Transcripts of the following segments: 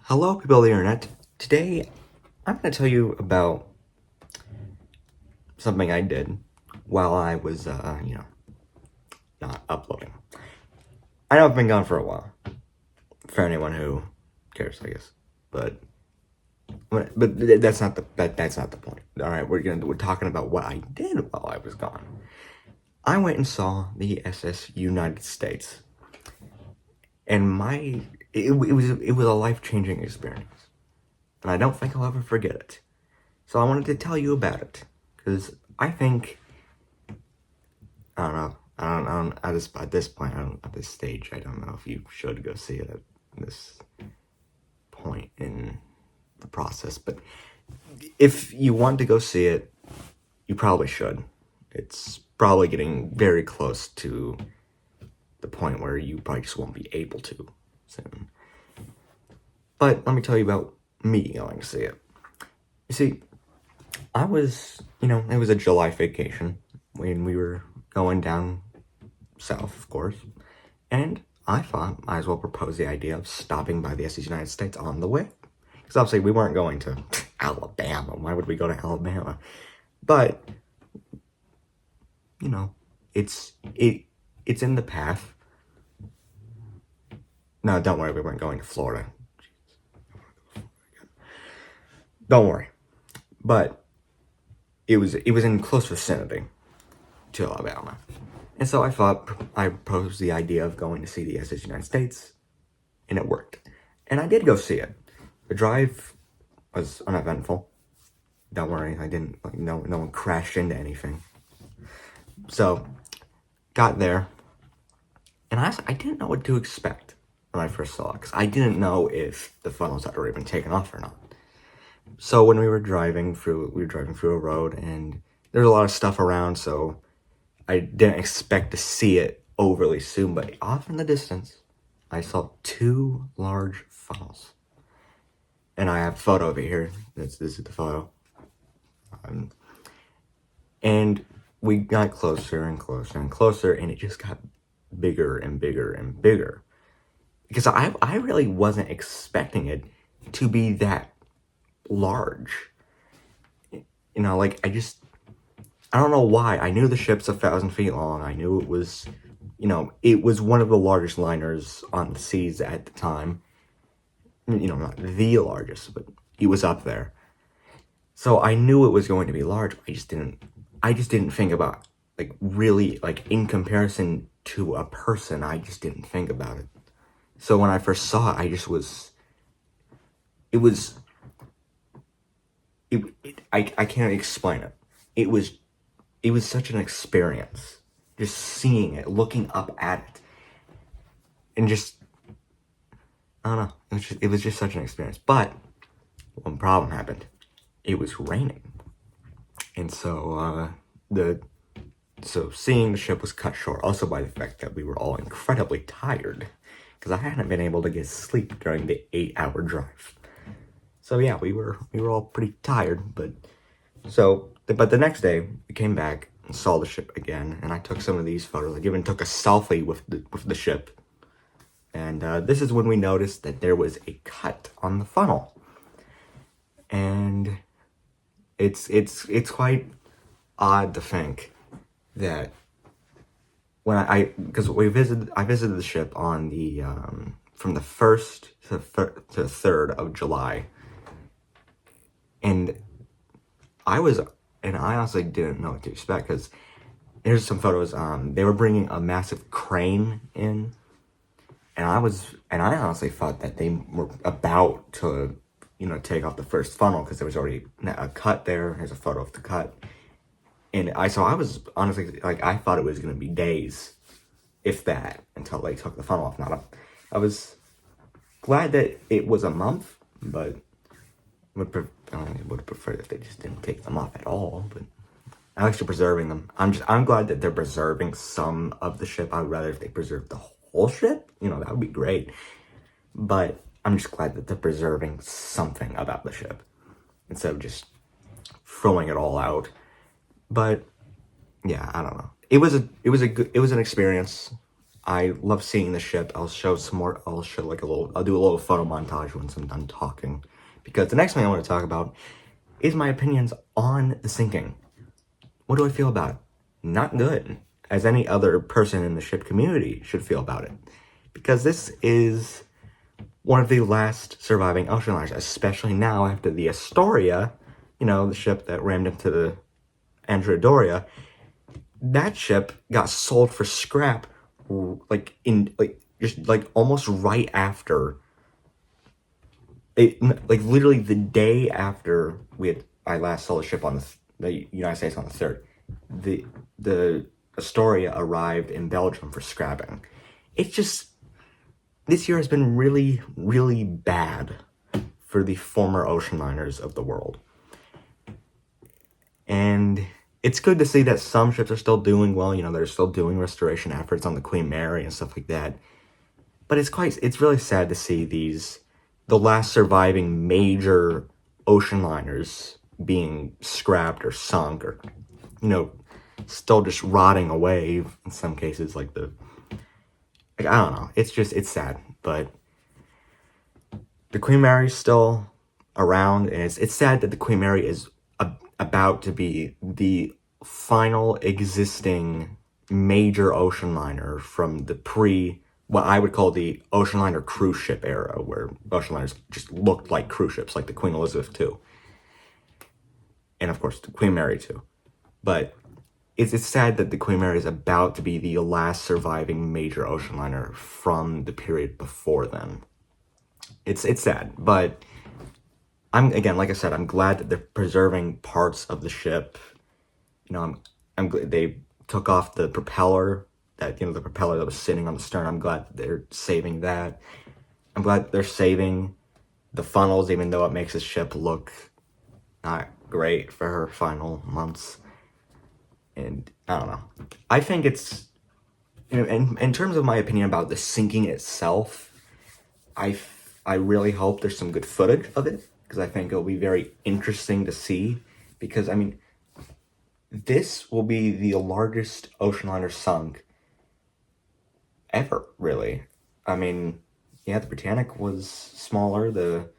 Hello, people of the internet. Today, I'm going to tell you about something I did while I was, not uploading. I know I've been gone for a while, for anyone who cares, I guess. But that's not the point. All right, we're talking about what I did while I was gone. I went and saw the SS United States, and it was a life-changing experience, and I don't think I'll ever forget it. So I wanted to tell you about it, because I think, I don't know, at this point, at this stage, I don't know if you should go see it at this point in the process, but if you want to go see it, you probably should. It's probably getting very close to the point where you probably just won't be able to soon. But let me tell you about me going to see it. You see, it was a July vacation when we were going down south, of course, and I thought I might as well propose the idea of stopping by the SS United States on the way. Because obviously we weren't going to Alabama. Why would we go to Alabama? But, it's in the path. No, don't worry, we weren't going to Florida. Don't worry. But it was in close vicinity to Alabama. And so I proposed the idea of going to see the SS United States, and it worked. And I did go see it. The drive was uneventful. Don't worry, I didn't, no one crashed into anything. So, got there, and I didn't know what to expect when I first saw it, because I didn't know if the funnels had already been taken off or not. So when we were driving through a road, and there's a lot of stuff around, so I didn't expect to see it overly soon, but off in the distance, I saw two large funnels. And I have a photo of it here. This is the photo. And we got closer and closer and closer, and it just got bigger and bigger and bigger. Because I really wasn't expecting it to be that large. I don't know why. I knew the ship's 1,000 feet long. I knew it was one of the largest liners on the seas at the time. Not the largest, but it was up there. So I knew it was going to be large. I just didn't think about, really, in comparison to a person, I just didn't think about it. So when I first saw it, I can't explain it. It was such an experience, just seeing it, looking up at it, and just, I don't know, it was just such an experience. But one problem happened. It was raining, and so seeing the ship was cut short, also by the fact that we were all incredibly tired, because I hadn't been able to get sleep during the 8-hour drive. So yeah, we were all pretty tired, but the next day we came back and saw the ship again, and I took some of these photos. I even took a selfie with the ship, and this is when we noticed that there was a cut on the funnel, and it's quite odd to think that when I visited the ship on the from the 1st to the 3rd of July. And I honestly didn't know what to expect, because here's some photos. They were bringing a massive crane in, and I honestly thought that they were about to, take off the first funnel, because there was already a cut there. Here's a photo of the cut. And I was honestly, I thought it was going to be days, if that, until they took the funnel off. I was glad that it was a month, but I would have preferred if they just didn't take them off at all. But at least they're preserving them. I'm glad that they're preserving some of the ship. I would rather if they preserved the whole ship. That would be great. But I'm just glad that they're preserving something about the ship instead of just throwing it all out. But yeah, I don't know. It was an experience. I love seeing the ship. I'll show some more. I'll do a little photo montage once I'm done talking, because the next thing I want to talk about is my opinions on the sinking. What do I feel about it? Not good, as any other person in the ship community should feel about it, because this is one of the last surviving ocean liners, especially now after the Astoria, the ship that rammed into the Andrea Doria. That ship got sold for scrap, almost right after it, literally the day after I last saw the ship on the United States on the 3rd. The Astoria arrived in Belgium for scrapping. It's just, this year has been really, really bad for the former ocean liners of the world. And it's good to see that some ships are still doing well. They're still doing restoration efforts on the Queen Mary and stuff like that. But it's really sad to see the last surviving major ocean liners being scrapped or sunk, or, still just rotting away in some cases, I don't know. It's sad, but the Queen Mary's still around, and it's sad that the Queen Mary is about to be the final existing major ocean liner from the what I would call the ocean liner cruise ship era, where ocean liners just looked like cruise ships, like the Queen Elizabeth II. And of course, the Queen Mary too. But it's sad that the Queen Mary is about to be the last surviving major ocean liner from the period before then. It's sad, but like I said, I'm glad that they're preserving parts of the ship. They took off the propeller, the propeller that was sitting on the stern. I'm glad that they're saving that. I'm glad they're saving the funnels, even though it makes the ship look not great for her final months. And I don't know. I think it's, in terms of my opinion about the sinking itself, I really hope there's some good footage of it, because I think it'll be very interesting to see. Because, this will be the largest ocean liner sunk ever, really. The Britannic was smaller. There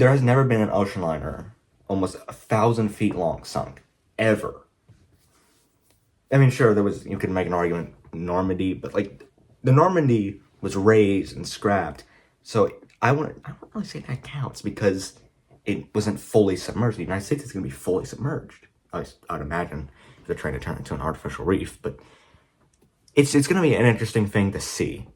has never been an ocean liner almost 1,000 feet long sunk, ever. Sure, you could make an argument Normandy, but the Normandy was raised and scrapped, so I don't really say that counts, because it wasn't fully submerged. The United States is going to be fully submerged, I'd imagine, if they're trying to turn it into an artificial reef. But it's going to be an interesting thing to see.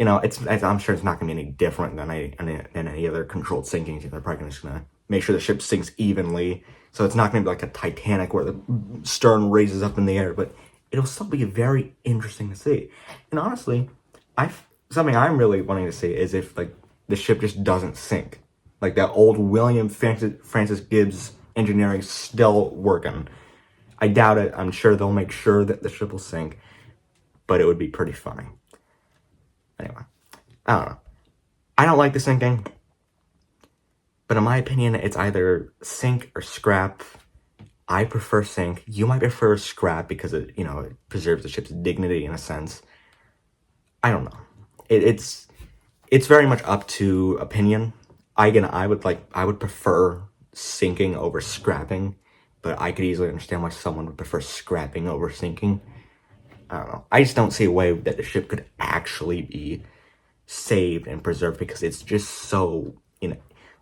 I'm sure it's not going to be any different than any other controlled sinkings. They're probably just going to make sure the ship sinks evenly, so it's not going to be like a Titanic where the stern raises up in the air. But it'll still be very interesting to see. And honestly, something I'm really wanting to see is if the ship just doesn't sink. That old William Francis Gibbs engineering still working. I doubt it. I'm sure they'll make sure that the ship will sink, but it would be pretty funny. Anyway, I don't know. I don't like the sinking, but in my opinion, it's either sink or scrap. I prefer sink. You might prefer scrap because it preserves the ship's dignity in a sense. I don't know. It's very much up to opinion. I would prefer sinking over scrapping, but I could easily understand why someone would prefer scrapping over sinking. I don't know. I just don't see a way that the ship could actually be saved and preserved, because it's just so,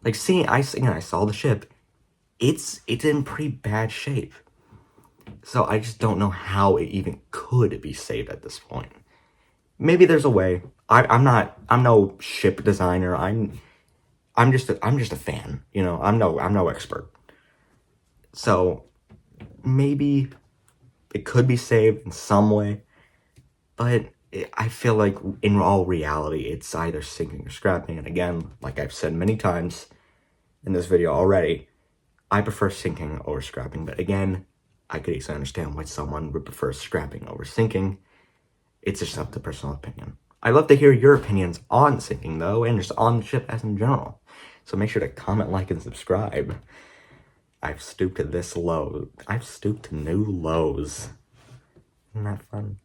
I saw the ship. It's in pretty bad shape. So I just don't know how it even could be saved at this point. Maybe there's a way. I'm no ship designer. I'm just a fan, I'm no expert. So maybe it could be saved in some way, but I feel like in all reality, it's either sinking or scrapping. And again, like I've said many times in this video already, I prefer sinking over scrapping. But again, I could easily understand why someone would prefer scrapping over sinking. It's just up to personal opinion. I'd love to hear your opinions on sinking, though, and just on the ship as in general. So make sure to comment, like, and subscribe. I've stooped to this low. I've stooped to new lows. Isn't that fun?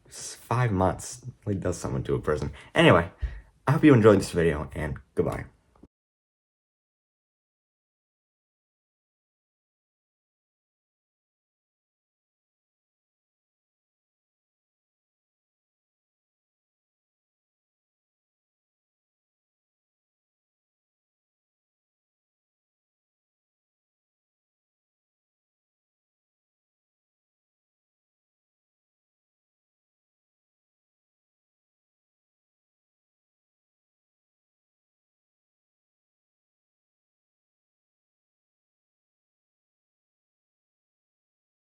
5 months really does something to a person. Anyway, I hope you enjoyed this video, and goodbye.